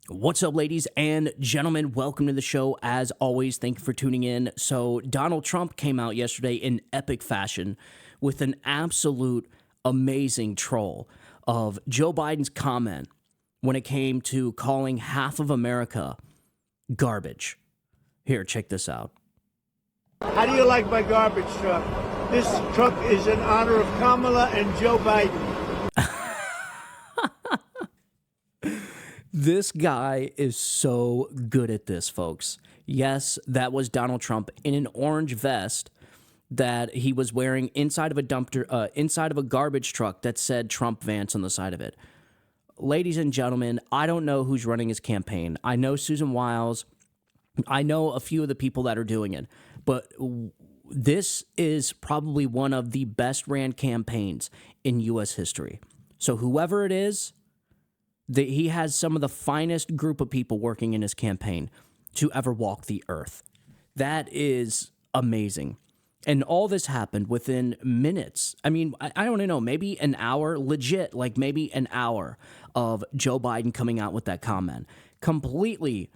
What's up, ladies and gentlemen? Welcome to the show. As always, thank you for tuning in. So, Donald Trump came out yesterday in epic fashion with an absolute amazing troll of Joe Biden's comment when it came to calling half of America garbage. Here, check this out. How do you like my garbage truck? This truck is in honor of Kamala and Joe Biden. This guy is so good at this, folks. Yes, that was Donald Trump in an orange vest that he was wearing inside of a garbage truck that said Trump Vance on the side of it. Ladies and gentlemen, I don't know who's running his campaign. I know Susan Wiles. I know a few of the people that are doing it, but this is probably one of the best ran campaigns in U.S. history. So whoever it is, he has some of the finest group of people working in his campaign to ever walk the earth. That is amazing. And all this happened within minutes. I mean, I don't know, maybe an hour, legit, like maybe an hour of Joe Biden coming out with that comment, completely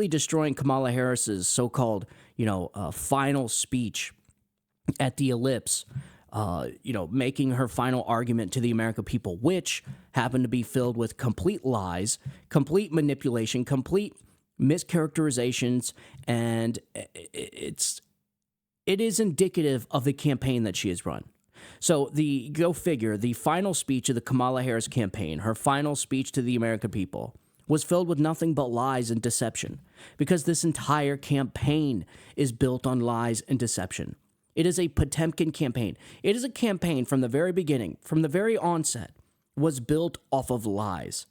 destroying Kamala Harris's so-called, final speech at the ellipse. Making her final argument to the American people, which happened to be filled with complete lies, complete manipulation, complete mischaracterizations, and it is indicative of the campaign that she has run. So go figure, the final speech of the Kamala Harris campaign, her final speech to the American people, was filled with nothing but lies and deception, because this entire campaign is built on lies and deception. It is a Potemkin campaign. It is a campaign from the very beginning, from the very onset, was built off of lies.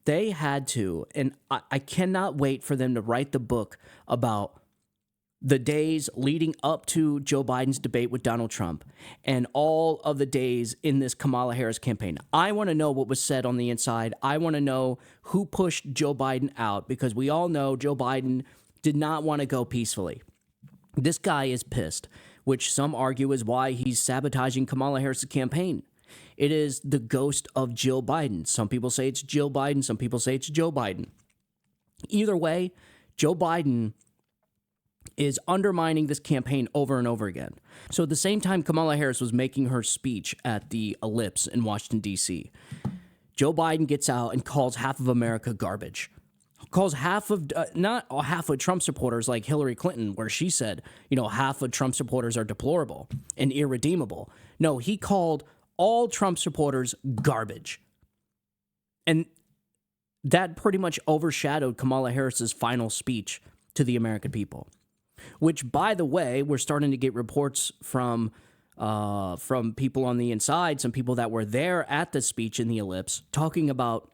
They had to, and I cannot wait for them to write the book about the days leading up to Joe Biden's debate with Donald Trump and all of the days in this Kamala Harris campaign. I want to know what was said on the inside. I want to know who pushed Joe Biden out, because we all know Joe Biden did not want to go peacefully. This guy is pissed, which some argue is why he's sabotaging Kamala Harris' campaign. It is the ghost of Jill Biden. Some people say it's Jill Biden. Some people say it's Joe Biden. Either way, Joe Biden is undermining this campaign over and over again. So at the same time Kamala Harris was making her speech at the Ellipse in Washington, D.C., Joe Biden gets out and calls half of America garbage. Calls not half of Trump supporters like Hillary Clinton, where she said, half of Trump supporters are deplorable and irredeemable. No, he called all Trump supporters garbage. And that pretty much overshadowed Kamala Harris's final speech to the American people, which, by the way, we're starting to get reports from people on the inside, some people that were there at the speech in the Ellipse, talking about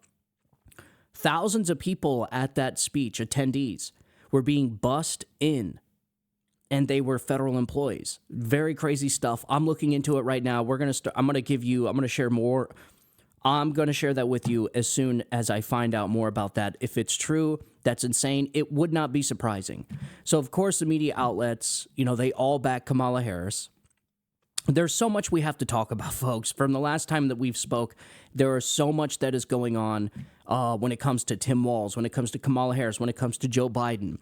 thousands of people at that speech, attendees, were being bussed in, and they were federal employees. Very crazy stuff. I'm looking into it right now. I'm going to share more. I'm going to share that with you as soon as I find out more about that. If it's true, that's insane. It would not be surprising. So, of course, the media outlets, they all back Kamala Harris. There's so much we have to talk about, folks. From the last time that we've spoke, there is so much that is going on when it comes to Tim Walz, when it comes to Kamala Harris, when it comes to Joe Biden.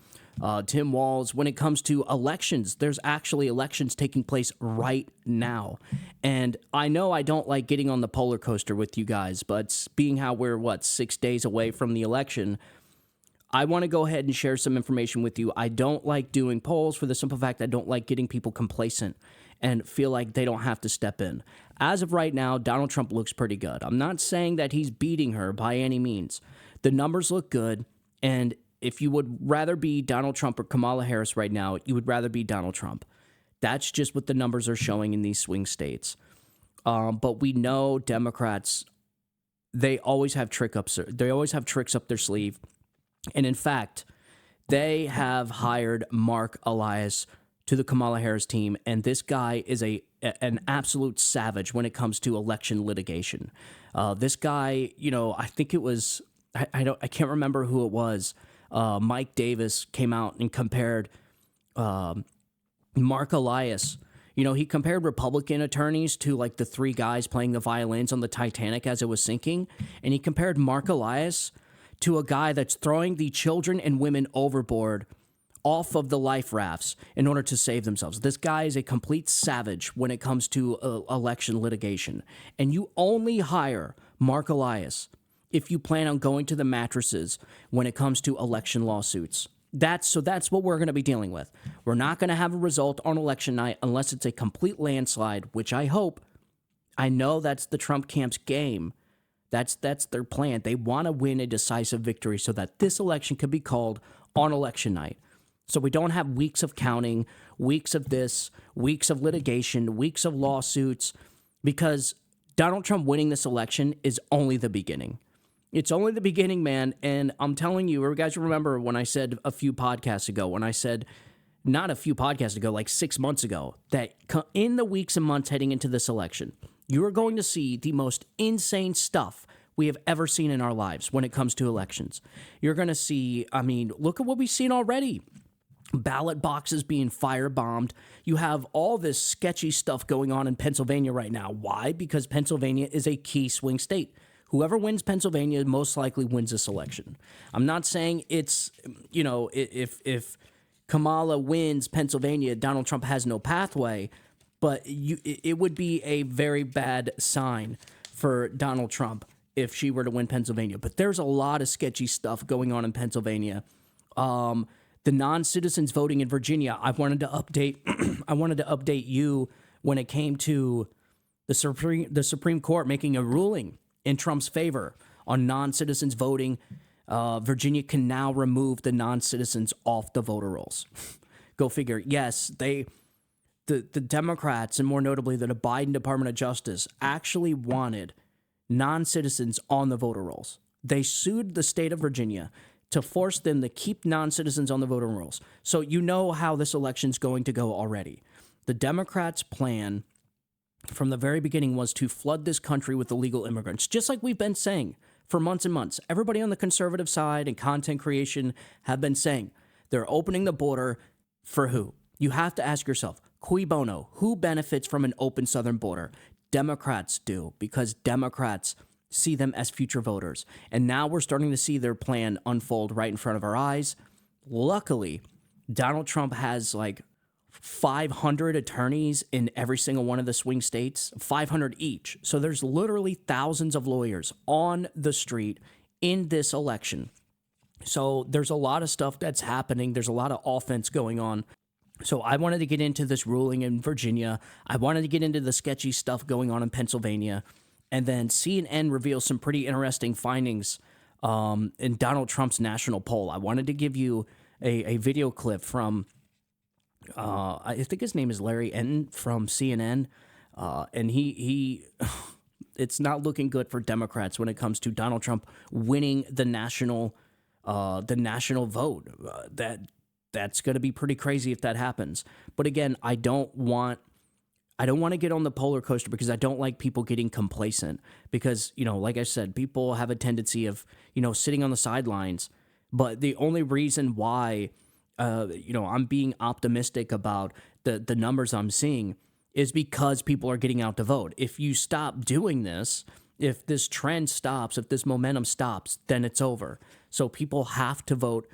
Tim Walz, when it comes to elections, there's actually elections taking place right now. And I know I don't like getting on the roller coaster with you guys, but being how we're, 6 days away from the election, I want to go ahead and share some information with you. I don't like doing polls for the simple fact I don't like getting people complacent and feel like they don't have to step in. As of right now, Donald Trump looks pretty good. I'm not saying that he's beating her by any means. The numbers look good, and if you would rather be Donald Trump or Kamala Harris right now, you would rather be Donald Trump. That's just what the numbers are showing in these swing states. But we know Democrats, they always have tricks up their sleeve. And in fact, they have hired Mark Elias to the Kamala Harris team, and this guy is an absolute savage when it comes to election litigation. This guy, I think it was, I can't remember who it was. Mike Davis came out and compared Mark Elias. He compared Republican attorneys to like the three guys playing the violins on the Titanic as it was sinking, and he compared Mark Elias to a guy that's throwing the children and women overboard off of the life rafts in order to save themselves. This guy is a complete savage when it comes to election litigation. And you only hire Mark Elias if you plan on going to the mattresses when it comes to election lawsuits. That's what we're going to be dealing with. We're not going to have a result on election night unless it's a complete landslide, which I hope. I know that's the Trump camp's game. That's their plan. They want to win a decisive victory so that this election could be called on election night. So we don't have weeks of counting, weeks of this, weeks of litigation, weeks of lawsuits, because Donald Trump winning this election is only the beginning. It's only the beginning, man. And I'm telling you guys remember when I said a few podcasts ago, not a few podcasts ago, like 6 months ago, that in the weeks and months heading into this election, you are going to see the most insane stuff we have ever seen in our lives when it comes to elections. You're going to see, look at what we've seen already. Ballot boxes being firebombed. You have all this sketchy stuff going on in Pennsylvania right now. Why? Because Pennsylvania is a key swing state. Whoever wins Pennsylvania most likely wins this election. I'm not saying it's, if Kamala wins Pennsylvania, Donald Trump has no pathway, but it would be a very bad sign for Donald Trump if she were to win Pennsylvania. But there's a lot of sketchy stuff going on in Pennsylvania. The non-citizens voting in Virginia, I wanted to update you when it came to the Supreme Court making a ruling in Trump's favor on non-citizens voting. Virginia can now remove the non-citizens off the voter rolls. Go figure. Yes, the Democrats, and more notably the Biden Department of Justice, actually wanted non-citizens on the voter rolls. They sued the state of Virginia to force them to keep non-citizens on the voter rolls. So you know how this election's going to go already. The Democrats' plan from the very beginning was to flood this country with illegal immigrants, just like we've been saying for months and months. Everybody on the conservative side and content creation have been saying they're opening the border for who? You have to ask yourself, cui bono, who benefits from an open southern border? Democrats do, because Democrats see them as future voters. And now we're starting to see their plan unfold right in front of our eyes. Luckily, Donald Trump has like 500 attorneys in every single one of the swing states, 500 each. So there's literally thousands of lawyers on the street in this election. So there's a lot of stuff that's happening. There's a lot of offense going on. So I wanted to get into this ruling in Virginia. I wanted to get into the sketchy stuff going on in Pennsylvania. And then CNN reveals some pretty interesting findings in Donald Trump's national poll. I wanted to give you a video clip from, I think his name is Larry Enton from CNN. And he it's not looking good for Democrats when it comes to Donald Trump winning the national vote. That's going to be pretty crazy if that happens. But again, I don't want to get on the polar coaster because I don't like people getting complacent because, like I said, people have a tendency of, sitting on the sidelines. But the only reason why, I'm being optimistic about the numbers I'm seeing is because people are getting out to vote. If you stop doing this, if this trend stops, if this momentum stops, then it's over. So people have to vote.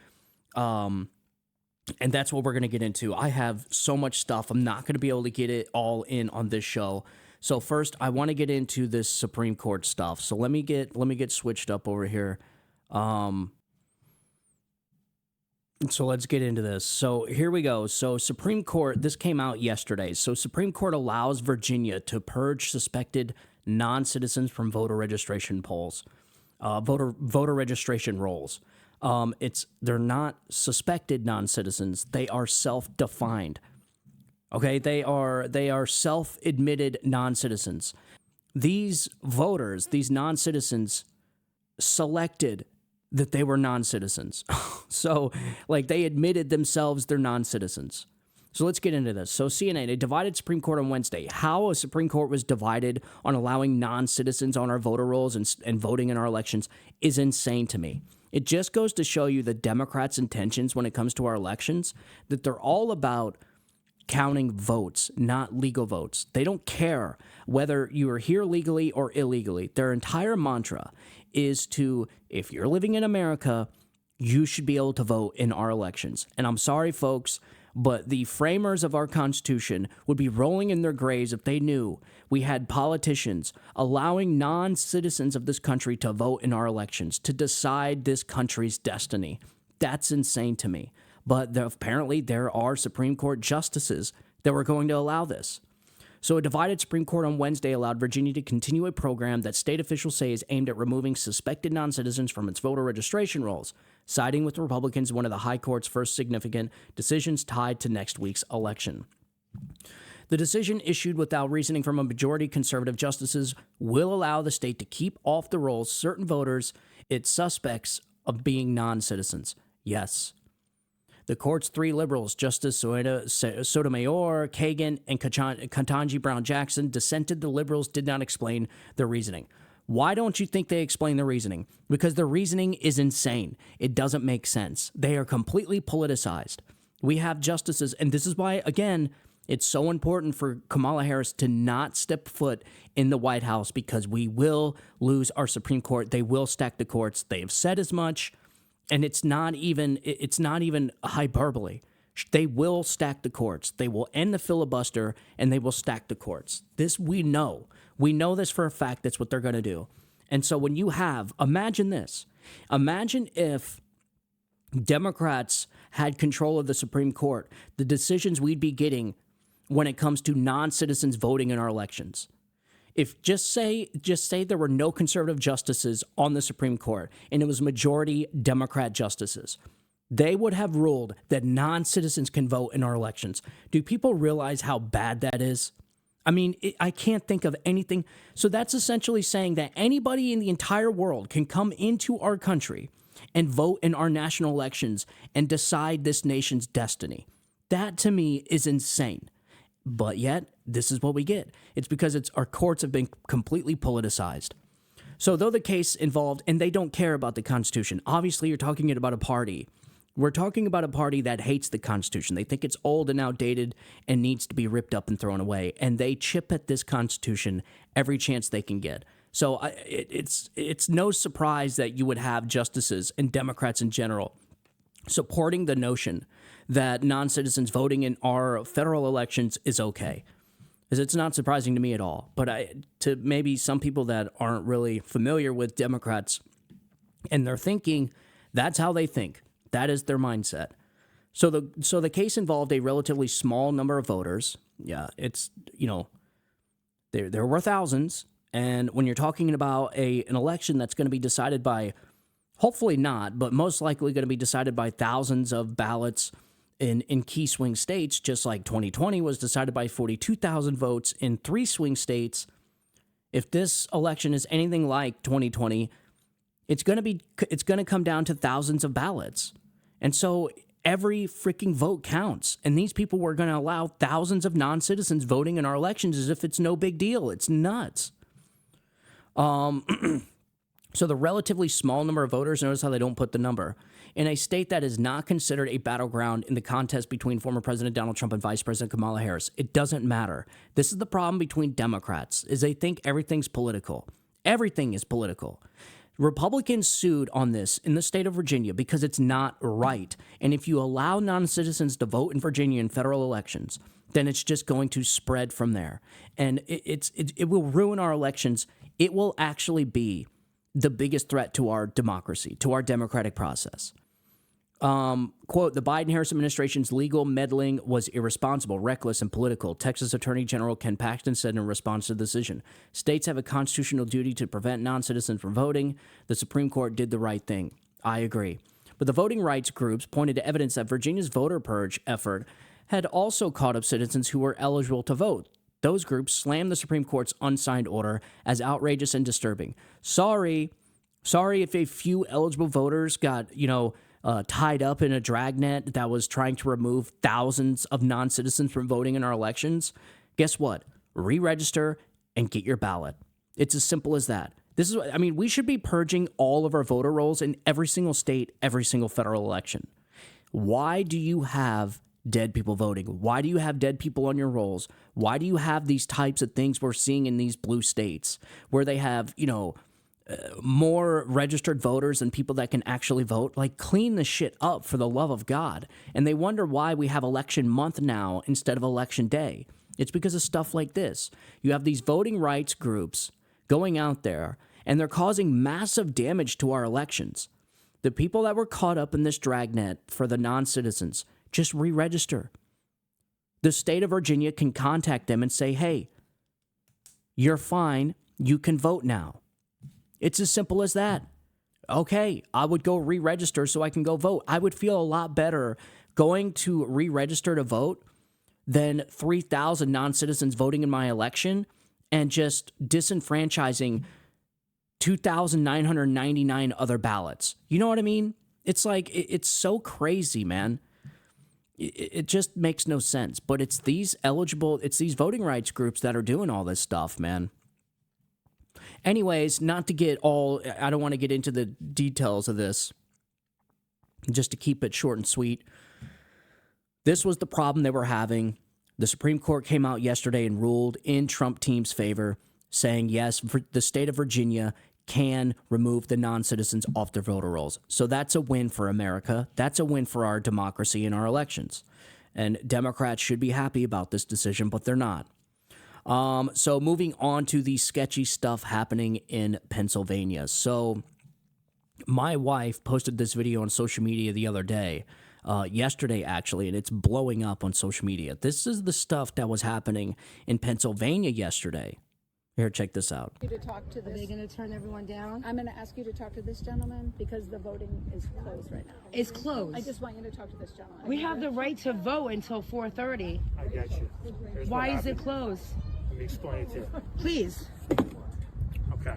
And that's what we're going to get into. I have so much stuff. I'm not going to be able to get it all in on this show. So first, I want to get into this Supreme Court stuff. So let me get switched up over here. So let's get into this. So here we go. So Supreme Court, this came out yesterday. So Supreme Court allows Virginia to purge suspected non-citizens from voter registration polls, voter registration rolls. They're not suspected non-citizens. They are self-defined. Okay, they are self-admitted non-citizens. These voters, these non-citizens, selected that they were non-citizens. So, they admitted themselves they're non-citizens. So let's get into this. So CNN, a divided Supreme Court on Wednesday. How a Supreme Court was divided on allowing non-citizens on our voter rolls and voting in our elections is insane to me. It just goes to show you the Democrats' intentions when it comes to our elections, that they're all about counting votes, not legal votes. They don't care whether you are here legally or illegally. Their entire mantra is to, if you're living in America, you should be able to vote in our elections. And I'm sorry, folks, but the framers of our Constitution would be rolling in their graves if they knew we had politicians allowing non-citizens of this country to vote in our elections, to decide this country's destiny. That's insane to me. But apparently there are Supreme Court justices that were going to allow this. So a divided Supreme Court on Wednesday allowed Virginia to continue a program that state officials say is aimed at removing suspected non-citizens from its voter registration rolls, siding with Republicans in one of the High Court's first significant decisions tied to next week's election. The decision, issued without reasoning from a majority conservative justices, will allow the state to keep off the rolls certain voters it suspects of being non-citizens. Yes. The court's three liberals, Justice Sotomayor, Kagan, and Ketanji Brown Jackson, dissented. The liberals did not explain their reasoning. Why don't you think they explain their reasoning? Because their reasoning is insane. It doesn't make sense. They are completely politicized. We have justices, and this is why, again, it's so important for Kamala Harris to not step foot in the White House, because we will lose our Supreme Court. They will stack the courts. They have said as much. And it's not even hyperbole. They will stack the courts. They will end the filibuster, and they will stack the courts. This we know. We know this for a fact. That's what they're going to do. And so when you have, imagine this. Imagine if Democrats had control of the Supreme Court, the decisions we'd be getting when it comes to non-citizens voting in our elections. If just say there were no conservative justices on the Supreme Court and it was majority Democrat justices, they would have ruled that non-citizens can vote in our elections. Do people realize how bad that is? I mean, I can't think of anything. So that's essentially saying that anybody in the entire world can come into our country and vote in our national elections and decide this nation's destiny. That to me is insane. But yet, this is what we get. It's because our courts have been completely politicized. So though the case involved, and they don't care about the Constitution, obviously you're talking about a party. We're talking about a party that hates the Constitution. They think it's old and outdated and needs to be ripped up and thrown away. And they chip at this Constitution every chance they can get. So it's no surprise that you would have justices and Democrats in general supporting the notion that non-citizens voting in our federal elections is okay. Because it's not surprising to me at all. But to maybe some people that aren't really familiar with Democrats and their thinking, that's how they think. That is their mindset. So the case involved a relatively small number of voters. Yeah, it's, there were thousands. And when you're talking about an election that's going to be decided by, hopefully not, but most likely going to be decided by thousands of ballots in key swing states, just like 2020 was decided by 42,000 votes in 3 swing states. If this election is anything like 2020, it's going to come down to thousands of ballots. And so every freaking vote counts. And these people were going to allow thousands of non-citizens voting in our elections as if it's no big deal. It's nuts. So the relatively small number of voters, notice how they don't put the number, in a state that is not considered a battleground in the contest between former President Donald Trump and Vice President Kamala Harris. It doesn't matter. This is the problem between Democrats, is they think everything's political. Everything is political. Republicans sued on this in the state of Virginia because it's not right. And if you allow non-citizens to vote in Virginia in federal elections, then it's just going to spread from there. And it will ruin our elections. It will actually be the biggest threat to our democracy, to our democratic process. Quote, the Biden-Harris administration's legal meddling was irresponsible, reckless, and political. Texas Attorney General Ken Paxton said in response to the decision, states have a constitutional duty to prevent non-citizens from voting. The Supreme Court did the right thing. I agree. But the voting rights groups pointed to evidence that Virginia's voter purge effort had also caught up citizens who were eligible to vote. Those groups slammed the Supreme Court's unsigned order as outrageous and disturbing. Sorry if a few eligible voters got, tied up in a dragnet that was trying to remove thousands of non-citizens from voting in our elections. Guess what? Re-register and get your ballot. It's as simple as that. We should be purging all of our voter rolls in every single state, every single federal election. Why do you have dead people voting? Why do you have dead people on your rolls? Why do you have these types of things we're seeing in these blue states where they have, more registered voters than people that can actually vote. Like, clean the shit up for the love of God. And they wonder why we have election month now instead of election day. It's because of stuff like this. You have these voting rights groups going out there, and they're causing massive damage to our elections. The people that were caught up in this dragnet for the non-citizens, just re-register. The state of Virginia can contact them and say, hey, you're fine, you can vote now. It's as simple as that. Okay, I would go re-register so I can go vote. I would feel a lot better going to re-register to vote than 3,000 non-citizens voting in my election and just disenfranchising 2,999 other ballots. You know what I mean? It's like, it's so crazy, man. It just makes no sense. But it's these voting rights groups that are doing all this stuff, man. Anyways, I don't want to get into the details of this, just to keep it short and sweet. This was the problem they were having. The Supreme Court came out yesterday and ruled in Trump team's favor, saying, yes, the state of Virginia can remove the non-citizens off their voter rolls. So that's a win for America. That's a win for our democracy and our elections. And Democrats should be happy about this decision, but they're not. So moving on to the sketchy stuff happening in Pennsylvania. So my wife posted this video on social media the other day, yesterday actually, and it's blowing up on social media. This is the stuff that was happening in Pennsylvania yesterday. Here, check this out. You to talk to this. Are they going to turn everyone down? I'm going to ask you to talk to this gentleman because the voting is closed right now. It's closed. I just want you to talk to this gentleman. We have the right to vote until 4:30. I get you. Here's Why what is it happened. closed? Let me explain it to you. Please. Okay.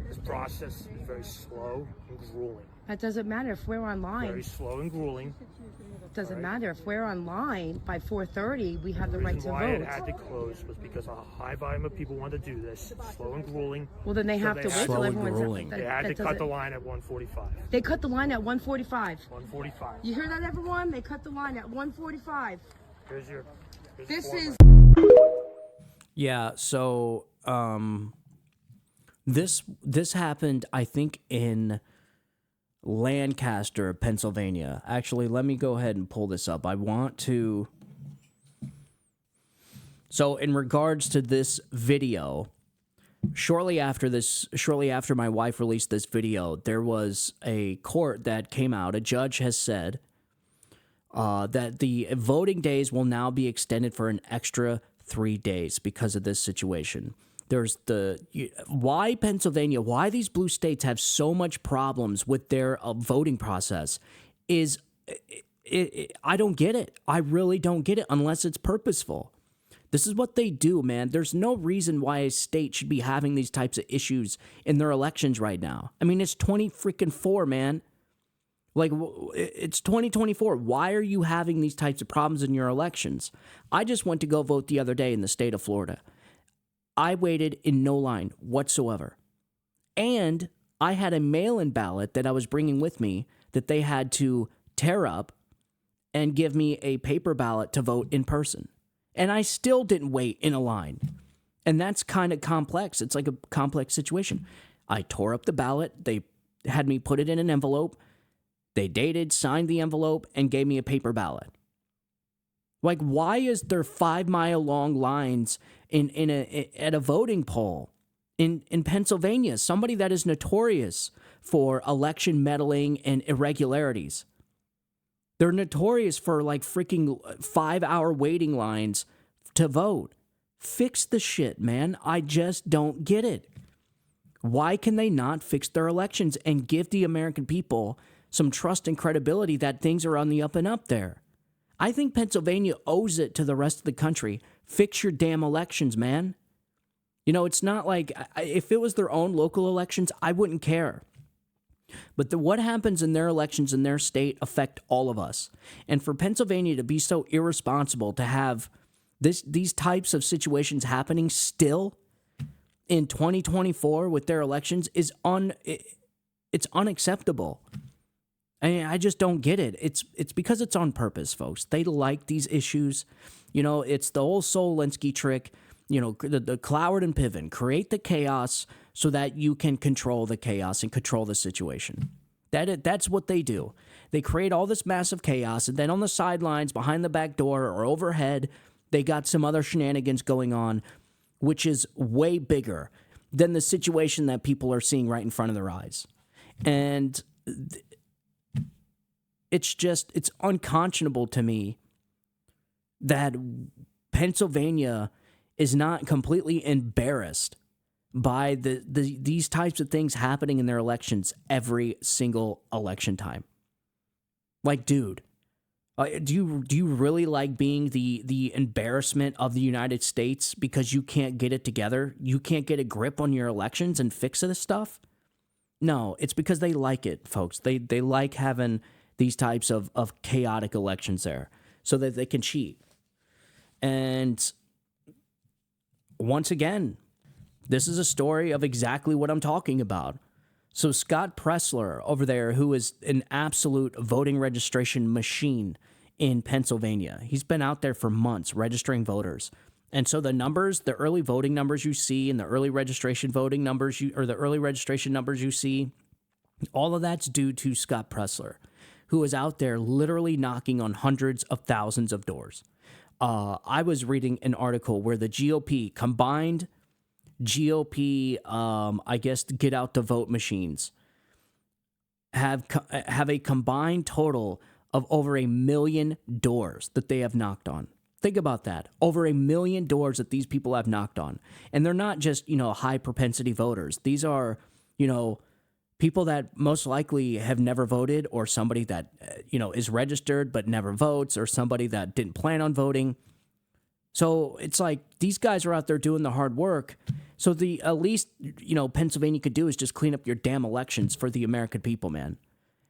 This process is very slow and grueling. That doesn't matter if we're Very online. slow and grueling. Doesn't matter if we're online by 4:30. We have the right to reason why it vote. had to close was because a high volume of people wanted to do this. Slow and grueling. Well, then they So have they to had wait to- till Slow and everyone's. grueling. They had to cut the line at 1:45. They cut the line at 1:45. 1:45. You hear that, everyone? They cut the line at 1:45. Here's This the is. Yeah, so this happened, I think, in Lancaster, Pennsylvania. Actually, let me go ahead and pull this up. I want to. So, in regards to this video, shortly after my wife released this video, there was a court that came out. A judge has said that the voting days will now be extended for an extra 3 days because of this situation. There's why Pennsylvania, why these blue states have so much problems with their voting process is, I don't get it. I really don't get it unless it's purposeful. This is what they do, man. There's no reason why a state should be having these types of issues in their elections right now. I mean, it's 2024, man. Like, it's 2024. Why are you having these types of problems in your elections? I just went to go vote the other day in the state of Florida. I waited in no line whatsoever. And I had a mail-in ballot that I was bringing with me that they had to tear up and give me a paper ballot to vote in person. And I still didn't wait in a line. And that's kind of complex. It's like a complex situation. I tore up the ballot. They had me put it in an envelope. They dated, signed the envelope, and gave me a paper ballot. Like, why is there 5-mile-long lines at a voting poll in Pennsylvania? Somebody that is notorious for election meddling and irregularities. They're notorious for like freaking 5-hour waiting lines to vote. Fix the shit, man. I just don't get it. Why can they not fix their elections and give the American people some trust and credibility that things are on the up and up there? I think Pennsylvania owes it to the rest of the country. Fix your damn elections, man. You know, it's not like, if it was their own local elections, I wouldn't care. But what happens in their elections in their state affect all of us. And for Pennsylvania to be so irresponsible to have these types of situations happening still in 2024 with their elections is it's unacceptable. I just don't get it. It's because it's on purpose, folks. They like these issues. You know, it's the old Solinsky trick. the Cloward and Piven, create the chaos so that you can control the chaos and control the situation. That's what they do. They create all this massive chaos, and then on the sidelines, behind the back door or overhead, they got some other shenanigans going on, which is way bigger than the situation that people are seeing right in front of their eyes. And it's unconscionable to me that Pennsylvania is not completely embarrassed by these types of things happening in their elections every single election time. Like, dude, do you really like being the embarrassment of the United States because you can't get it together? You can't get a grip on your elections and fix this stuff? No, it's because they like it, folks. They like having these types of chaotic elections there so that they can cheat. And once again, this is a story of exactly what I'm talking about. So Scott Pressler over there, who is an absolute voting registration machine in Pennsylvania, he's been out there for months registering voters. And so the numbers, the early voting numbers you see and the early registration voting numbers the early registration numbers you see, all of that's due to Scott Pressler, who is out there literally knocking on hundreds of thousands of doors. I was reading an article where the combined GOP, I guess, get out the vote machines have a combined total of over 1 million doors that they have knocked on. Think about that. Over 1 million doors that these people have knocked on. And they're not just, high propensity voters. These are, people that most likely have never voted, or somebody that, is registered but never votes, or somebody that didn't plan on voting. So it's like these guys are out there doing the hard work. So at least, Pennsylvania could do is just clean up your damn elections for the American people, man.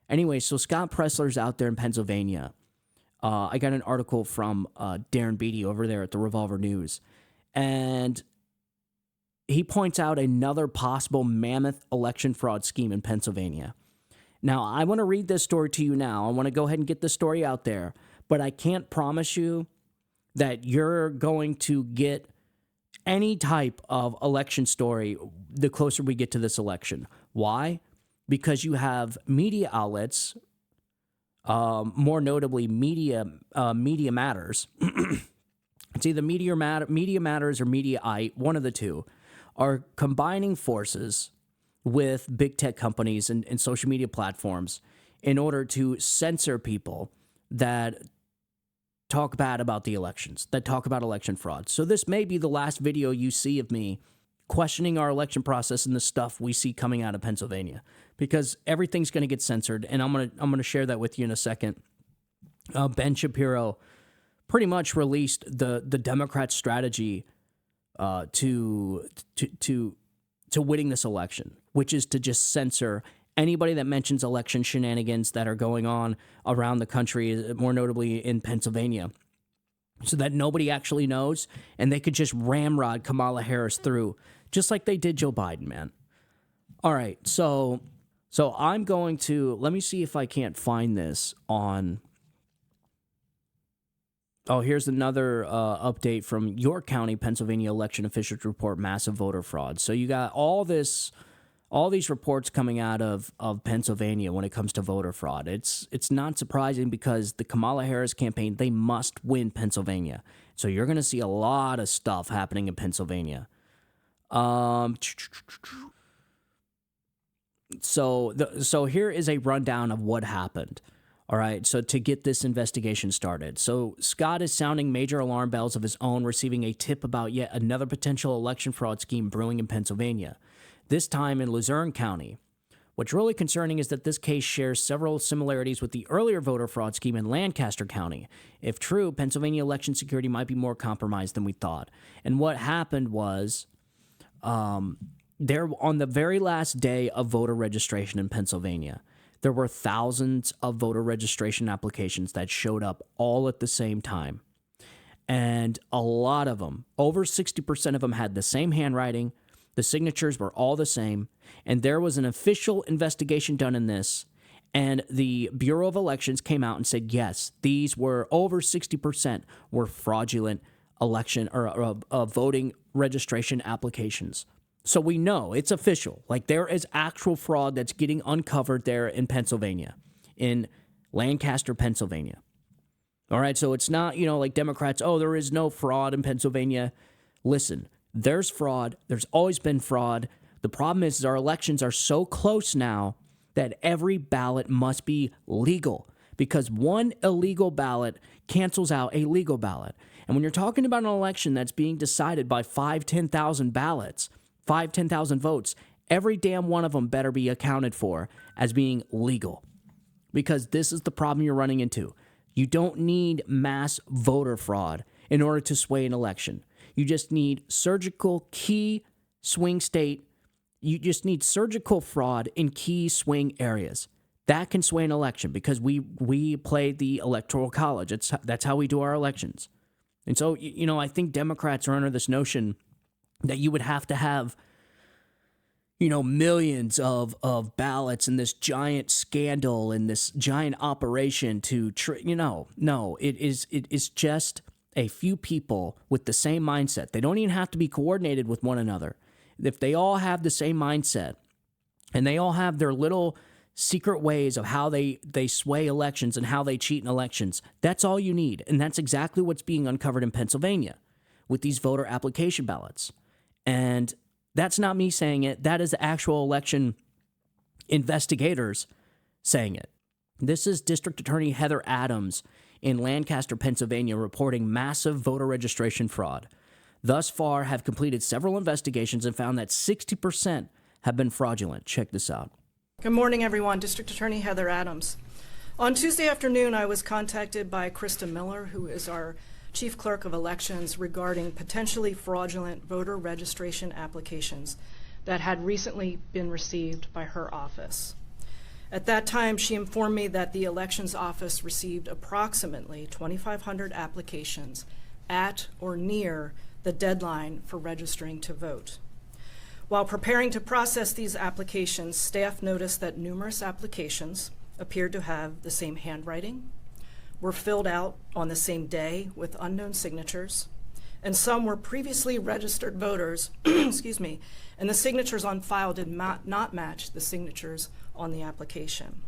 Anyway, so Scott Pressler's out there in Pennsylvania. I got an article from Darren Beatty over there at the Revolver News. And he points out another possible mammoth election fraud scheme in Pennsylvania. Now, I want to read this story to you now. I want to go ahead and get this story out there. But I can't promise you that you're going to get any type of election story the closer we get to this election. Why? Because you have media outlets, more notably Media Matters. It's either Media Matters or Mediaite, one of the two, are combining forces with big tech companies and social media platforms in order to censor people that talk bad about the elections, that talk about election fraud. So this may be the last video you see of me questioning our election process and the stuff we see coming out of Pennsylvania, because everything's going to get censored, and I'm going to share that with you in a second. Ben Shapiro pretty much released the Democrat strategy to winning this election, which is to just censor anybody that mentions election shenanigans that are going on around the country, more notably in Pennsylvania, so that nobody actually knows, and they could just ramrod Kamala Harris through, just like they did Joe Biden, man. All right, so I'm going to, let me see if I can't find this on... Oh, here's another update from York County, Pennsylvania election officials report massive voter fraud. So you got all these reports coming out of Pennsylvania when it comes to voter fraud. It's not surprising because the Kamala Harris campaign, they must win Pennsylvania. So you're going to see a lot of stuff happening in Pennsylvania. So here is a rundown of what happened. All right, so to get this investigation started. So Scott is sounding major alarm bells of his own, receiving a tip about yet another potential election fraud scheme brewing in Pennsylvania, this time in Luzerne County. What's really concerning is that this case shares several similarities with the earlier voter fraud scheme in Lancaster County. If true, Pennsylvania election security might be more compromised than we thought. And what happened was, there on the very last day of voter registration in Pennsylvania, there were thousands of voter registration applications that showed up all at the same time. And a lot of them, over 60% of them, had the same handwriting. The signatures were all the same. And there was an official investigation done in this. And the Bureau of Elections came out and said, yes, these were over 60% were fraudulent election or voting registration applications. So we know it's official. Like, there is actual fraud that's getting uncovered there in Pennsylvania, in Lancaster, Pennsylvania. All right, so it's not, like Democrats, oh, there is no fraud in Pennsylvania. Listen, there's fraud. There's always been fraud. The problem is our elections are so close now that every ballot must be legal, because one illegal ballot cancels out a legal ballot. And when you're talking about an election that's being decided by 10,000 ballots, 10,000 votes, every damn one of them better be accounted for as being legal, because this is the problem you're running into. You don't need mass voter fraud in order to sway an election. You just need surgical key swing state. You just need surgical fraud in key swing areas. That can sway an election, because we play the Electoral College. That's how we do our elections. And so, I think Democrats are under this notion that you would have to have, millions of ballots in this giant scandal and this giant operation to, no, it is just a few people with the same mindset. They don't even have to be coordinated with one another. If they all have the same mindset and they all have their little secret ways of how they sway elections and how they cheat in elections, that's all you need. And that's exactly what's being uncovered in Pennsylvania with these voter application ballots. And that's not me saying it. That is the actual election investigators saying it. This is District Attorney Heather Adams in Lancaster, Pennsylvania, reporting massive voter registration fraud. Thus far, have completed several investigations and found that 60% have been fraudulent. Check this out. Good morning, everyone. District Attorney Heather Adams. On Tuesday afternoon, I was contacted by Krista Miller, who is our Chief Clerk of Elections, regarding potentially fraudulent voter registration applications that had recently been received by her office. At that time, she informed me that the Elections Office received approximately 2,500 applications at or near the deadline for registering to vote. While preparing to process these applications, staff noticed that numerous applications appeared to have the same handwriting, were filled out on the same day with unknown signatures, and some were previously registered voters, excuse me, and the signatures on file did not match the signatures on the application.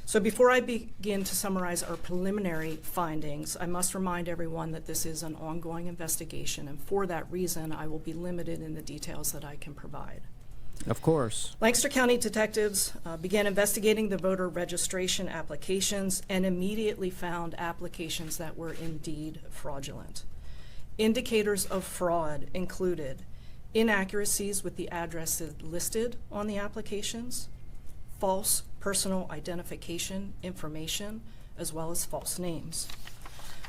So before I begin to summarize our preliminary findings, I must remind everyone that this is an ongoing investigation, and for that reason, I will be limited in the details that I can provide. Of course. Lancaster County detectives began investigating the voter registration applications and immediately found applications that were indeed fraudulent. Indicators of fraud included inaccuracies with the addresses listed on the applications, false personal identification information, as well as false names.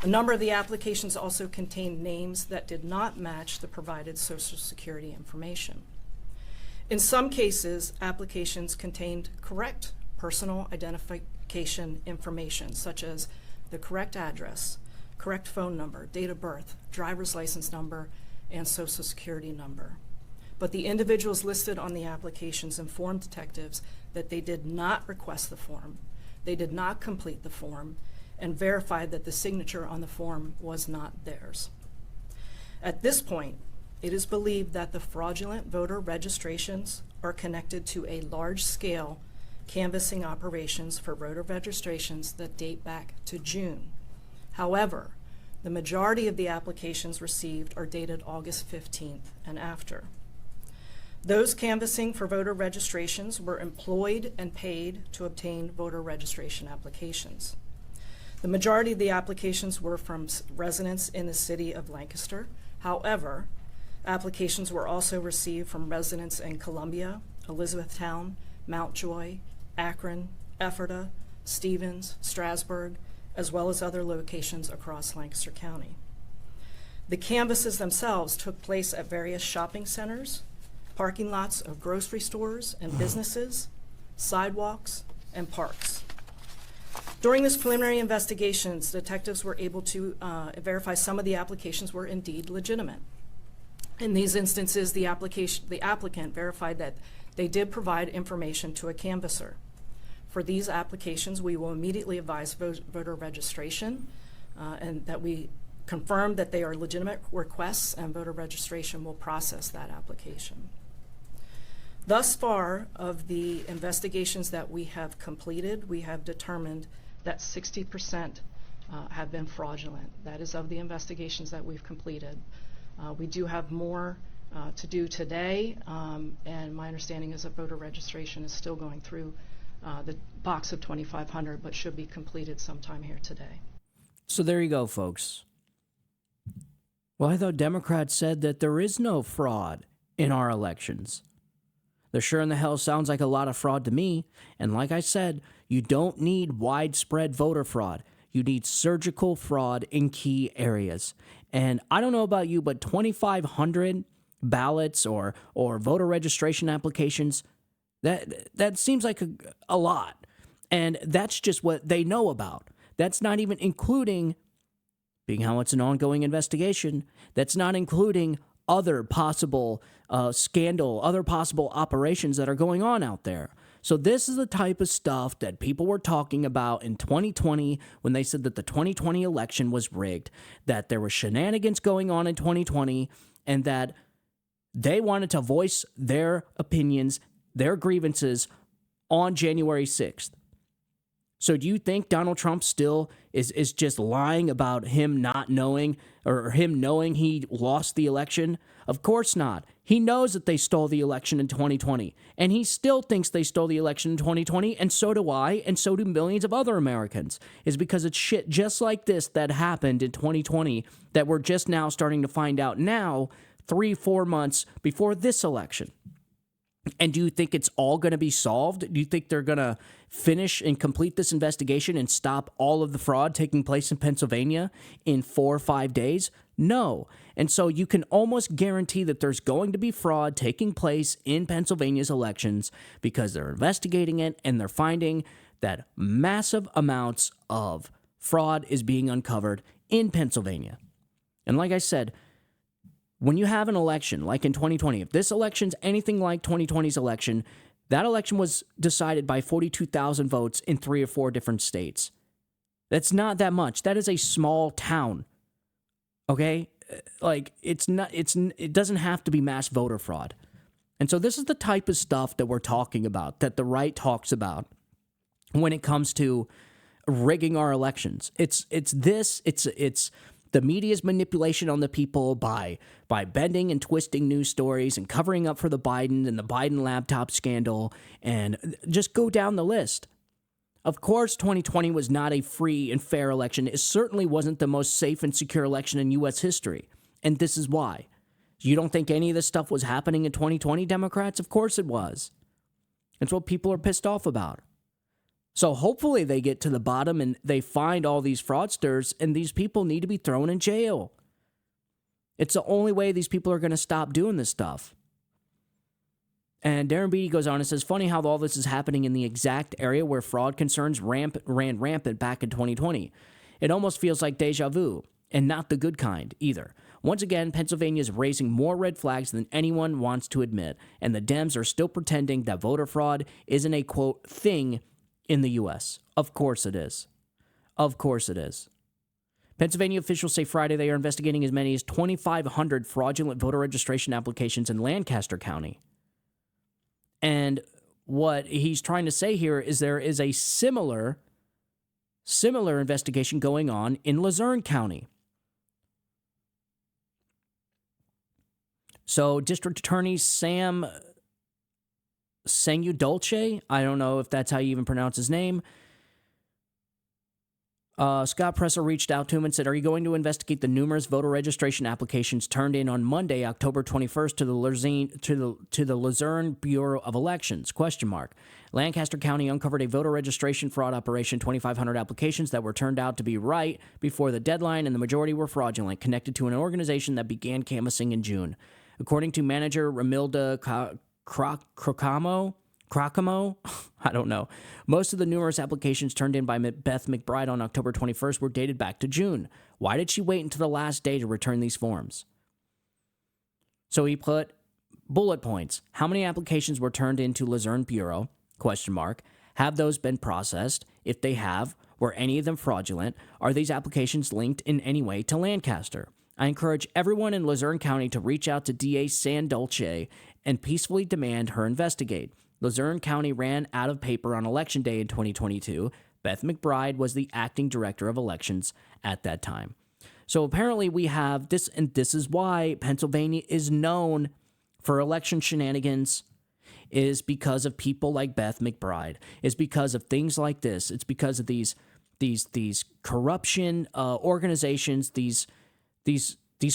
A number of the applications also contained names that did not match the provided Social Security information. In some cases, applications contained correct personal identification information, such as the correct address, correct phone number, date of birth, driver's license number, and Social Security number. But the individuals listed on the applications informed detectives that they did not request the form, they did not complete the form, and verified that the signature on the form was not theirs. At this point, it is believed that the fraudulent voter registrations are connected to a large-scale canvassing operations for voter registrations that date back to June. However, the majority of the applications received are dated August 15th and after. Those canvassing for voter registrations were employed and paid to obtain voter registration applications. The majority of the applications were from residents in the city of Lancaster. However, applications were also received from residents in Columbia, Elizabethtown, Mountjoy, Akron, Ephrata, Stevens, Strasburg, as well as other locations across Lancaster County. The canvasses themselves took place at various shopping centers, parking lots of grocery stores and businesses, sidewalks, and parks. During this preliminary investigations, detectives were able to verify some of the applications were indeed legitimate. In these instances, the applicant verified that they did provide information to a canvasser. For these applications, we will immediately advise voter registration and that we confirmed that they are legitimate requests, and voter registration will process that application. Thus far, of the investigations that we have completed, we have determined that 60% have been fraudulent. That is of the investigations that we've completed. We do have more to do today, and my understanding is that voter registration is still going through the box of 2,500, but should be completed sometime here today. So there you go, folks. Well, I thought Democrats said that there is no fraud in our elections. There sure in the hell sounds like a lot of fraud to me. And like I said, you don't need widespread voter fraud. You need surgical fraud in key areas. And I don't know about you, but 2,500 ballots or voter registration applications, that seems like a lot. And that's just what they know about. That's not even including, being how it's an ongoing investigation, that's not including other possible scandal, other possible operations that are going on out there. So this is the type of stuff that people were talking about in 2020 when they said that the 2020 election was rigged, that there were shenanigans going on in 2020, and that they wanted to voice their opinions, their grievances on January 6th. So do you think Donald Trump still is just lying about him not knowing, or him knowing he lost the election? Of course not. He knows that they stole the election in 2020, and he still thinks they stole the election in 2020, and so do I, and so do millions of other Americans. Is because it's shit just like this that happened in 2020 that we're just now starting to find out now, 3-4 months before this election. And do you think it's all going to be solved? Do you think they're going to finish and complete this investigation and stop all of the fraud taking place in Pennsylvania in 4 or 5 days? No. And so you can almost guarantee that there's going to be fraud taking place in Pennsylvania's elections because they're investigating it and they're finding that massive amounts of fraud is being uncovered in Pennsylvania. And like I said, when you have an election, like in 2020, if this election's anything like 2020's election, that election was decided by 42,000 votes in 3 or 4 different states. That's not that much. That is a small town. Okay? Like, it doesn't have to be mass voter fraud. And so this is the type of stuff that we're talking about, that the right talks about when it comes to rigging our elections. It's the media's manipulation on the people by bending and twisting news stories and covering up for the Biden and the Biden laptop scandal, and just go down the list. Of course, 2020 was not a free and fair election. It certainly wasn't the most safe and secure election in U.S. history, and this is why. You don't think any of this stuff was happening in 2020, Democrats? Of course it was. It's what people are pissed off about. So hopefully they get to the bottom and they find all these fraudsters, and these people need to be thrown in jail. It's the only way these people are going to stop doing this stuff. And Darren Beatty goes on and says, funny how all this is happening in the exact area where fraud concerns ran rampant back in 2020. It almost feels like deja vu, and not the good kind either. Once again, Pennsylvania is raising more red flags than anyone wants to admit, and the Dems are still pretending that voter fraud isn't a, quote, thing in the U.S. Of course it is. Of course it is. Pennsylvania officials say Friday they are investigating as many as 2,500 fraudulent voter registration applications in Lancaster County. And what he's trying to say here is there is a similar investigation going on in Luzerne County. So District Attorney Sam Sanudolce, I don't know if that's how you even pronounce his name. Scott Presser reached out to him and said, are you going to investigate the numerous voter registration applications turned in on Monday, October 21st to the Luzerne Bureau of Elections? ? Lancaster County uncovered a voter registration fraud operation, 2,500 applications that were turned out to be right before the deadline, and the majority were fraudulent, connected to an organization that began canvassing in June. According to manager Ramilda Crocamo, I don't know. Most of the numerous applications turned in by Beth McBride on October 21st were dated back to June. Why did she wait until the last day to return these forms? So he put bullet points. How many applications were turned into Luzerne Bureau? ? Have those been processed? If they have, Were any of them fraudulent? Are these applications linked in any way to Lancaster? I encourage everyone in Luzerne County to reach out to DA Sandolce and peacefully demand her investigate. Luzerne County ran out of paper on Election Day in 2022. Beth McBride was the acting director of elections at that time. So apparently we have this, and this is why Pennsylvania is known for election shenanigans, is because of people like Beth McBride. It's because of things like this. It's because of these corruption organizations, these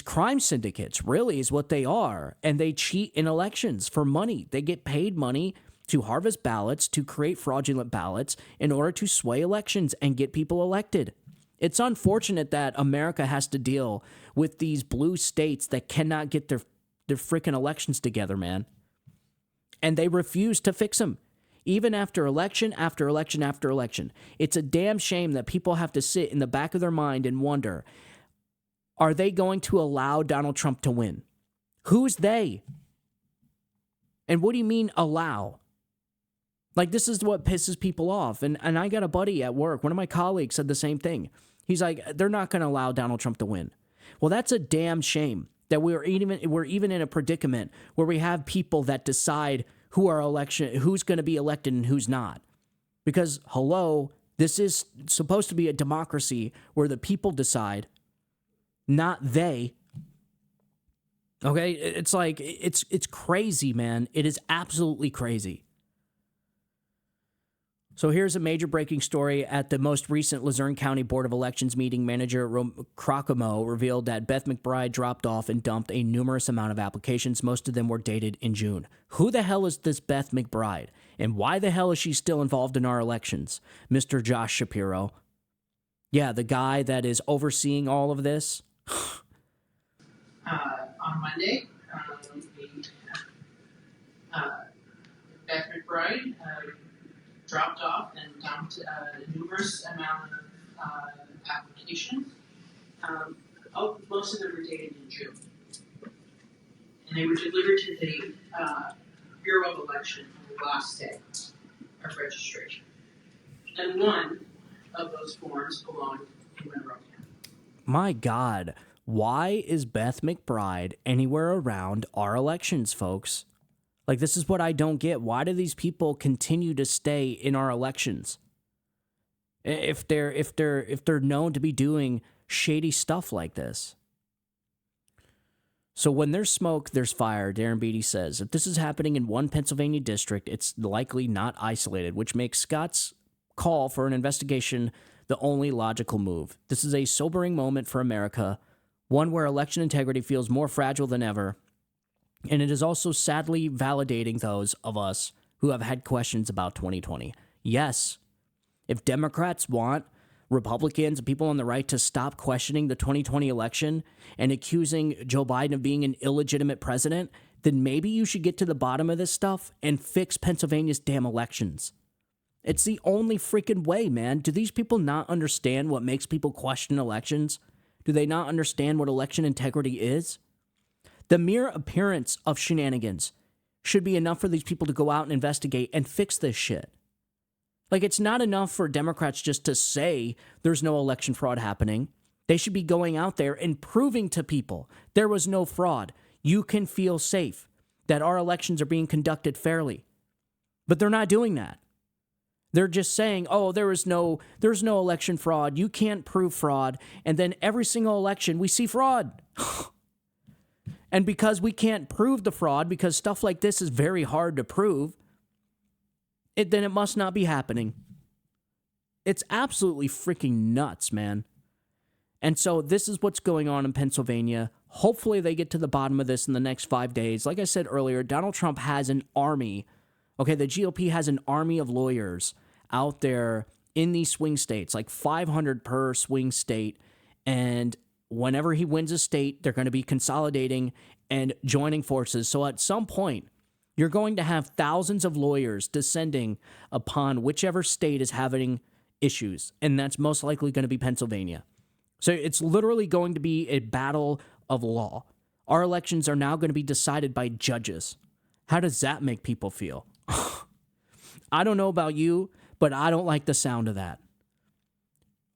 crime syndicates, really is what they are. And they cheat in elections for money. They get paid money to harvest ballots, to create fraudulent ballots in order to sway elections and get people elected. It's unfortunate that America has to deal with these blue states that cannot get their freaking elections together, man. And they refuse to fix them. Even after election, after election, after election. It's a damn shame that people have to sit in the back of their mind and wonder, are they going to allow Donald Trump to win? Who's they? And what do you mean allow? Like, this is what pisses people off. And I got a buddy at work, one of my colleagues said the same thing. He's like, they're not going to allow Donald Trump to win. Well, that's a damn shame that we're even in a predicament where we have people that decide who's going to be elected and who's not. Because, hello, this is supposed to be a democracy where the people decide, not they. Okay, it's like, it's crazy, man. It is absolutely crazy. So here's a major breaking story. At the most recent Luzerne County Board of Elections meeting, manager Crocamo revealed that Beth McBride dropped off and dumped a numerous amount of applications. Most of them were dated in June. Who the hell is this Beth McBride? And why the hell is she still involved in our elections? Mr. Josh Shapiro. Yeah, the guy that is overseeing all of this. On Monday, Beth McBride dropped off and dumped a numerous amount of applications. Most of them were dated in June. And they were delivered to the Bureau of Election on the last day of registration. And one of those forms belonged in Monroe County. My God, why is Beth McBride anywhere around our elections, folks? Like, this is what I don't get. Why do these people continue to stay in our elections? If they're known to be doing shady stuff like this. So when there's smoke, there's fire, Darren Beatty says. If this is happening in one Pennsylvania district, it's likely not isolated, which makes Scott's call for an investigation the only logical move. This is a sobering moment for America, one where election integrity feels more fragile than ever. And it is also sadly validating those of us who have had questions about 2020. Yes, if Democrats want Republicans and people on the right to stop questioning the 2020 election and accusing Joe Biden of being an illegitimate president, then maybe you should get to the bottom of this stuff and fix Pennsylvania's damn elections. It's the only freaking way, man. Do these people not understand what makes people question elections? Do they not understand what election integrity is? The mere appearance of shenanigans should be enough for these people to go out and investigate and fix this shit. Like, it's not enough for Democrats just to say there's no election fraud happening. They should be going out there and proving to people there was no fraud. You can feel safe that our elections are being conducted fairly. But they're not doing that. They're just saying, oh, there's no election fraud. You can't prove fraud. And then every single election, we see fraud. And because we can't prove the fraud, because stuff like this is very hard to prove, then it must not be happening. It's absolutely freaking nuts, man. And so this is what's going on in Pennsylvania. Hopefully they get to the bottom of this in the next 5 days. Like I said earlier, Donald Trump has an army. Okay, the GOP has an army of lawyers out there in these swing states, like 500 per swing state. And whenever he wins a state, they're going to be consolidating and joining forces. So at some point, you're going to have thousands of lawyers descending upon whichever state is having issues. And that's most likely going to be Pennsylvania. So it's literally going to be a battle of law. Our elections are now going to be decided by judges. How does that make people feel? I don't know about you, but I don't like the sound of that.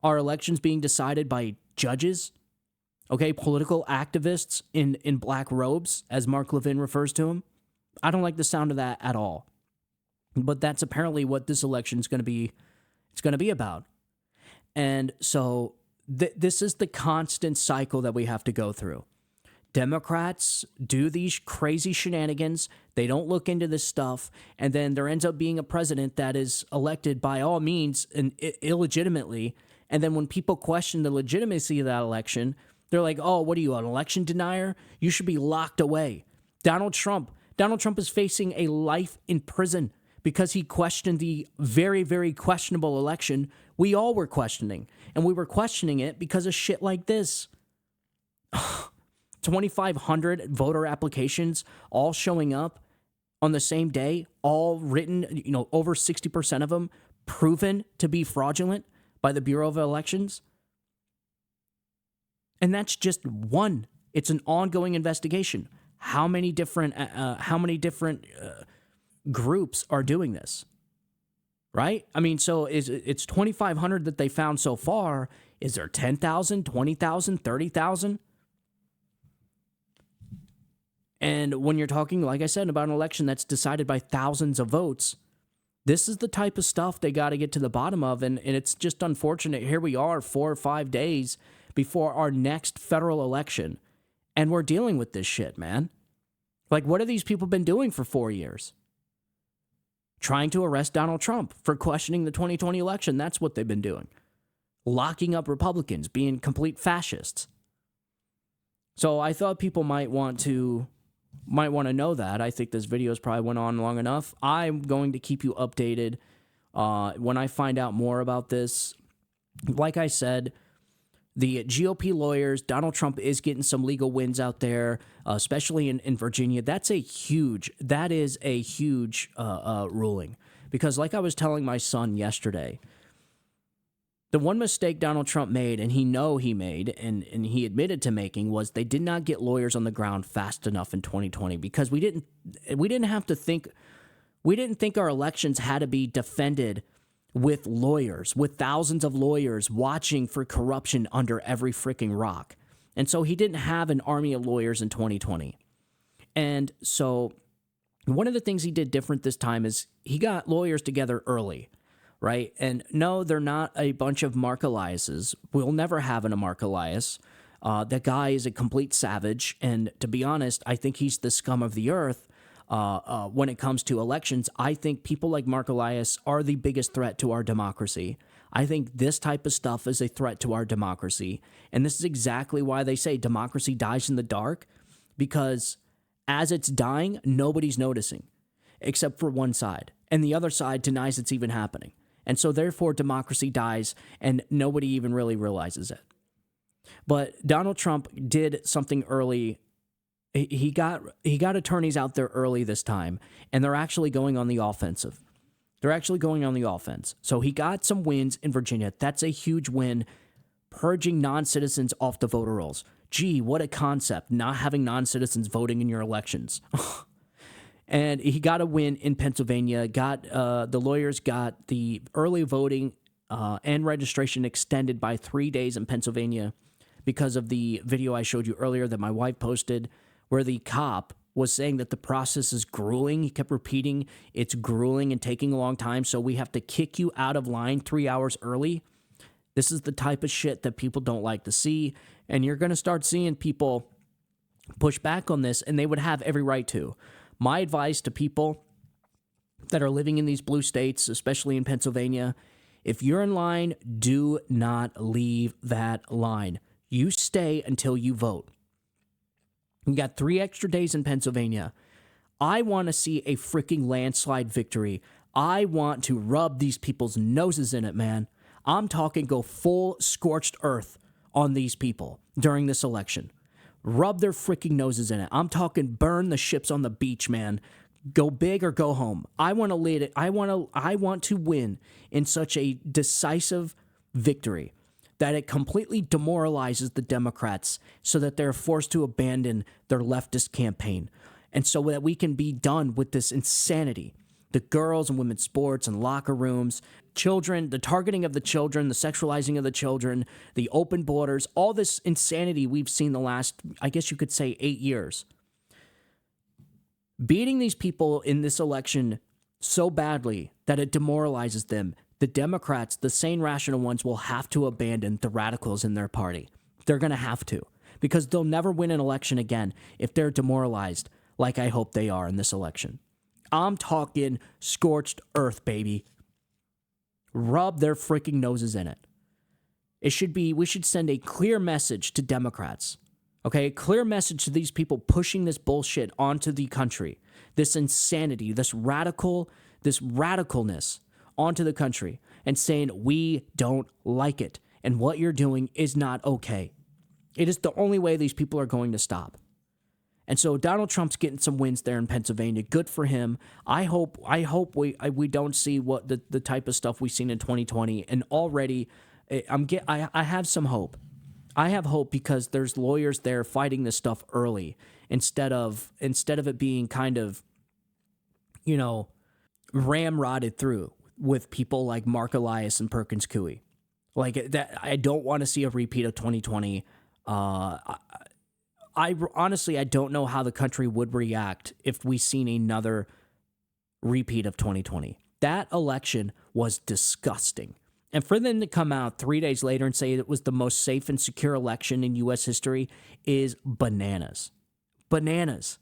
our elections being decided by judges, okay, political activists in black robes, as Mark Levin refers to them. I don't like the sound of that at all. But that's apparently what this election is going to be. It's going to be about. And so this is the constant cycle that we have to go through. Democrats do these crazy shenanigans. They don't look into this stuff. And then there ends up being a president that is elected by all means and illegitimately. And then when people question the legitimacy of that election, they're like, oh, what are you, an election denier? You should be locked away. Donald Trump is facing a life in prison because he questioned the very, very questionable election we all were questioning. And we were questioning it because of shit like this. 2,500 voter applications all showing up on the same day, all written, over 60% of them proven to be fraudulent by the Bureau of Elections. And that's just one. It's an ongoing investigation. How many different groups are doing this? Right? I mean, so it's 2,500 that they found so far. Is there 10,000, 20,000, 30,000? And when you're talking, like I said, about an election that's decided by thousands of votes, this is the type of stuff they got to get to the bottom of. And it's just unfortunate. Here we are 4 or 5 days before our next federal election, and we're dealing with this shit, man. Like, what have these people been doing for 4 years? Trying to arrest Donald Trump for questioning the 2020 election. That's what they've been doing. Locking up Republicans, being complete fascists. So I thought people might want to know that. I think this video's probably went on long enough. I'm going to keep you updated when I find out more about this. Like I said, the GOP lawyers, Donald Trump is getting some legal wins out there, especially in Virginia. That is a huge ruling. Because like I was telling my son yesterday, the one mistake Donald Trump made, and he made, and he admitted to making, was they did not get lawyers on the ground fast enough in 2020, because we didn't think our elections had to be defended with lawyers, with thousands of lawyers watching for corruption under every freaking rock. And so he didn't have an army of lawyers in 2020. And so one of the things he did different this time is he got lawyers together early, right? And no, they're not a bunch of Mark Eliases. We'll never have a Mark Elias. That guy is a complete savage. And to be honest, I think he's the scum of the earth. When it comes to elections, I think people like Mark Elias are the biggest threat to our democracy. I think this type of stuff is a threat to our democracy. And this is exactly why they say democracy dies in the dark, because as it's dying, nobody's noticing except for one side, and the other side denies it's even happening. And so therefore democracy dies and nobody even really realizes it. But Donald Trump did something early. He got attorneys out there early this time, and they're actually going on the offensive. They're actually going on the offense. So he got some wins in Virginia. That's a huge win, purging non-citizens off the voter rolls. Gee, what a concept, not having non-citizens voting in your elections. And he got a win in Pennsylvania. The lawyers got the early voting and registration extended by 3 days in Pennsylvania because of the video I showed you earlier that my wife posted, where the cop was saying that the process is grueling. He kept repeating, it's grueling and taking a long time, so we have to kick you out of line 3 hours early. This is the type of shit that people don't like to see, and you're going to start seeing people push back on this, and they would have every right to. My advice to people that are living in these blue states, especially in Pennsylvania, if you're in line, do not leave that line. You stay until you vote. You got 3 extra days in Pennsylvania. I want to see a freaking landslide victory. I want to rub these people's noses in it, man. I'm talking go full scorched earth on these people during this election. Rub their freaking noses in it. I'm talking burn the ships on the beach, man. Go big or go home. I want to lead it. I want to win in such a decisive victory that it completely demoralizes the Democrats so that they're forced to abandon their leftist campaign. And so that we can be done with this insanity. The girls and women's sports and locker rooms, children, the targeting of the children, the sexualizing of the children, the open borders, all this insanity we've seen the last, I guess you could say, 8 years. Beating these people in this election so badly that it demoralizes them, the Democrats, the sane, rational ones, will have to abandon the radicals in their party. They're going to have to, because they'll never win an election again if they're demoralized like I hope they are in this election. I'm talking scorched earth, baby. Rub their freaking noses in it. We should send a clear message to Democrats. Okay, a clear message to these people pushing this bullshit onto the country. This insanity, this radicalness onto the country, and saying we don't like it and what you're doing is not okay. It is the only way these people are going to stop. And so Donald Trump's getting some wins there in Pennsylvania. Good for him. I hope we don't see what the type of stuff we've seen in 2020. And already, I have some hope. I have hope because there's lawyers there fighting this stuff early instead of it being kind of, ramrodded through with people like Mark Elias and Perkins Coie. Like that, I don't want to see a repeat of 2020. I honestly don't know how the country would react if we seen another repeat of 2020. That election was disgusting. And for them to come out 3 days later and say it was the most safe and secure election in U.S. history is bananas. Bananas.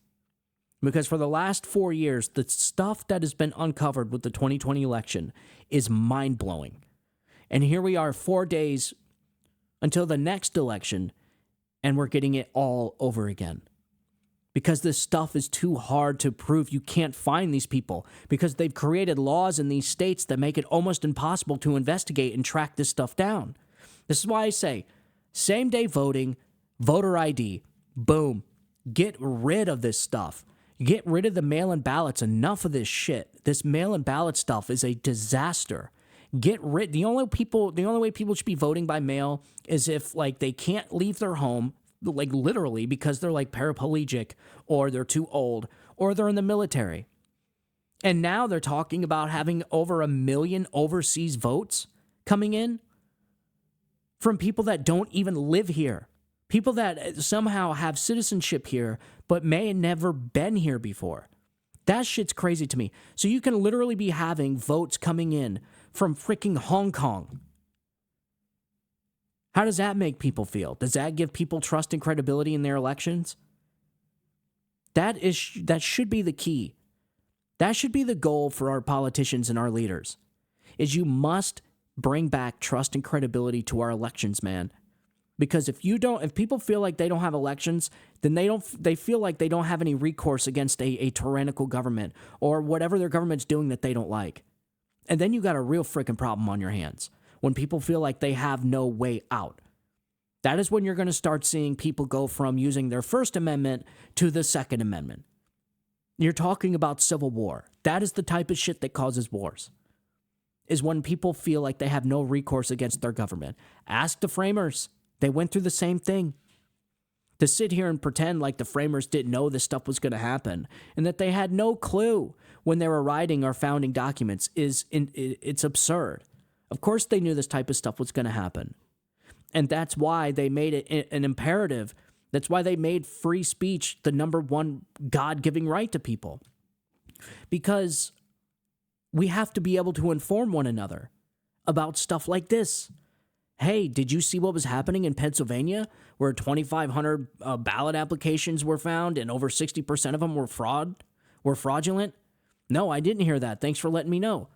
Because for the last 4 years, the stuff that has been uncovered with the 2020 election is mind-blowing. And here we are 4 days until the next election, and we're getting it all over again. Because this stuff is too hard to prove. You can't find these people because they've created laws in these states that make it almost impossible to investigate and track this stuff down. This is why I say same-day voting, voter ID, boom. Get rid of this stuff. Get rid of the mail-in ballots. Enough of this shit. This mail-in ballot stuff is a disaster. Get rid. The only way people should be voting by mail is if they can't leave their home, literally, because they're paraplegic or they're too old or they're in the military. And now they're talking about having over 1 million overseas votes coming in from people that don't even live here. People that somehow have citizenship here but may have never been here before. That shit's crazy to me. So you can literally be having votes coming in from freaking Hong Kong. How does that make people feel? Does that give people trust and credibility in their elections? That should be the key. That should be the goal for our politicians and our leaders. Is you must bring back trust and credibility to our elections, man. Because if people feel like they don't have elections, then they feel like they don't have any recourse against a tyrannical government or whatever their government's doing that they don't like. And then you got a real freaking problem on your hands when people feel like they have no way out. That is when you're going to start seeing people go from using their First Amendment to the Second Amendment. You're talking about civil war. That is the type of shit that causes wars. Is when people feel like they have no recourse against their government. Ask the framers. They went through the same thing. To sit here and pretend like the framers didn't know this stuff was going to happen and that they had no clue when they were writing our founding documents it's absurd. Of course they knew this type of stuff was going to happen. And that's why they made it an imperative. That's why they made free speech the number one God-giving right to people. Because we have to be able to inform one another about stuff like this. Hey, did you see what was happening in Pennsylvania where 2,500 ballot applications were found and over 60% of them were fraudulent? No, I didn't hear that. Thanks for letting me know.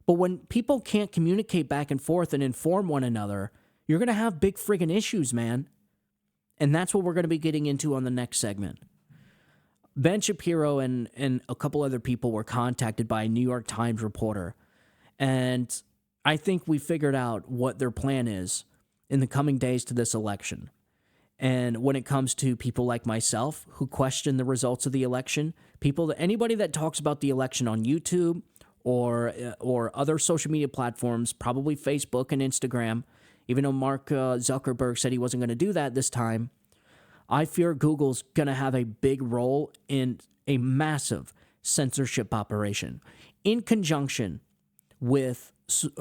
But when people can't communicate back and forth and inform one another, you're going to have big friggin' issues, man. And that's what we're going to be getting into on the next segment. Ben Shapiro and a couple other people were contacted by a New York Times reporter. And I think we figured out what their plan is in the coming days to this election. And when it comes to people like myself who question the results of the election, anybody that talks about the election on YouTube or other social media platforms, probably Facebook and Instagram, even though Mark Zuckerberg said he wasn't going to do that this time, I fear Google's going to have a big role in a massive censorship operation. in conjunction with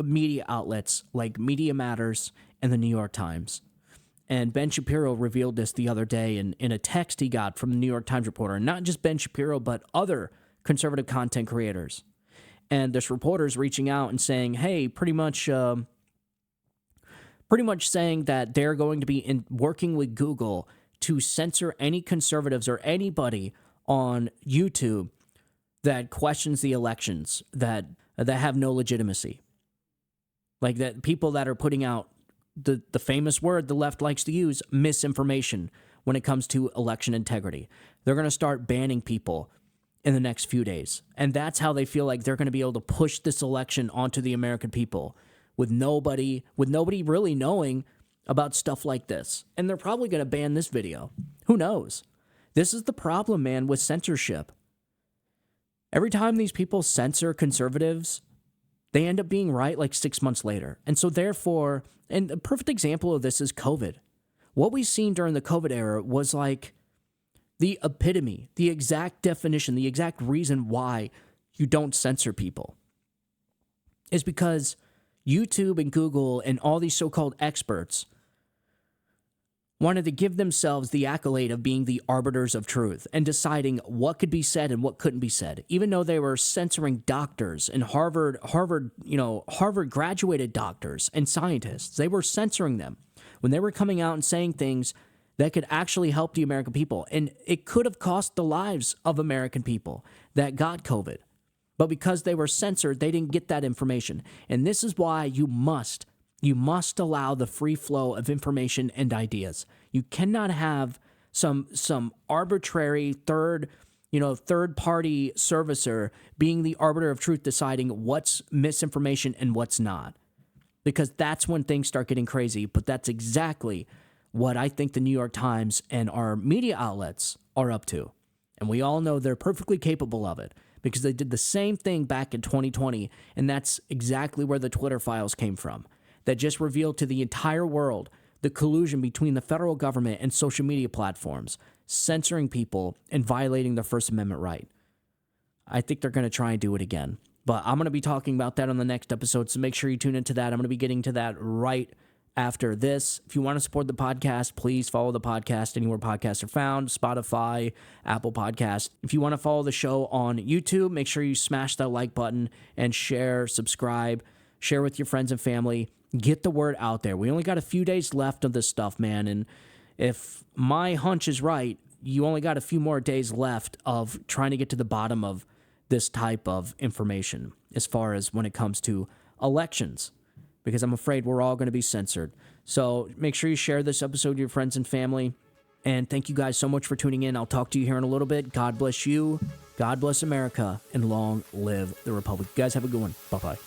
media outlets like Media Matters and the New York Times. And Ben Shapiro revealed this the other day in a text he got from the New York Times reporter. And not just Ben Shapiro, but other conservative content creators. And this reporter's reaching out and saying, hey, pretty much saying that they're going to be working with Google to censor any conservatives or anybody on YouTube that questions the elections, that have no legitimacy. Like that people that are putting out the famous word the left likes to use, misinformation, when it comes to election integrity. They're going to start banning people in the next few days. And that's how they feel like they're going to be able to push this election onto the American people with nobody really knowing about stuff like this. And they're probably going to ban this video. Who knows? This is the problem, man, with censorship. Every time these people censor conservatives, they end up being right like 6 months later. And so therefore, and a perfect example of this is COVID. What we've seen during the COVID era was like the epitome, the exact definition, the exact reason why you don't censor people is because YouTube and Google and all these so-called experts wanted to give themselves the accolade of being the arbiters of truth and deciding what could be said and what couldn't be said, even though they were censoring doctors and Harvard graduated doctors and scientists. They were censoring them when they were coming out and saying things that could actually help the American people. And it could have cost the lives of American people that got COVID. But because they were censored, they didn't get that information. And this is why you must allow the free flow of information and ideas. You cannot have some arbitrary third party servicer being the arbiter of truth, deciding what's misinformation and what's not. Because that's when things start getting crazy. But that's exactly what I think the New York Times and our media outlets are up to. And we all know they're perfectly capable of it because they did the same thing back in 2020. And that's exactly where the Twitter files came from. That just revealed to the entire world the collusion between the federal government and social media platforms, censoring people and violating the First Amendment right. I think they're going to try and do it again. But I'm going to be talking about that on the next episode, so make sure you tune into that. I'm going to be getting to that right after this. If you want to support the podcast, please follow the podcast anywhere podcasts are found, Spotify, Apple Podcasts. If you want to follow the show on YouTube, make sure you smash that like button and share, subscribe, share with your friends and family. Get the word out there. We only got a few days left of this stuff, man. And if my hunch is right, you only got a few more days left of trying to get to the bottom of this type of information as far as when it comes to elections, because I'm afraid we're all going to be censored. So make sure you share this episode with your friends and family. And thank you guys so much for tuning in. I'll talk to you here in a little bit. God bless you. God bless America. And long live the Republic. You guys have a good one. Bye-bye.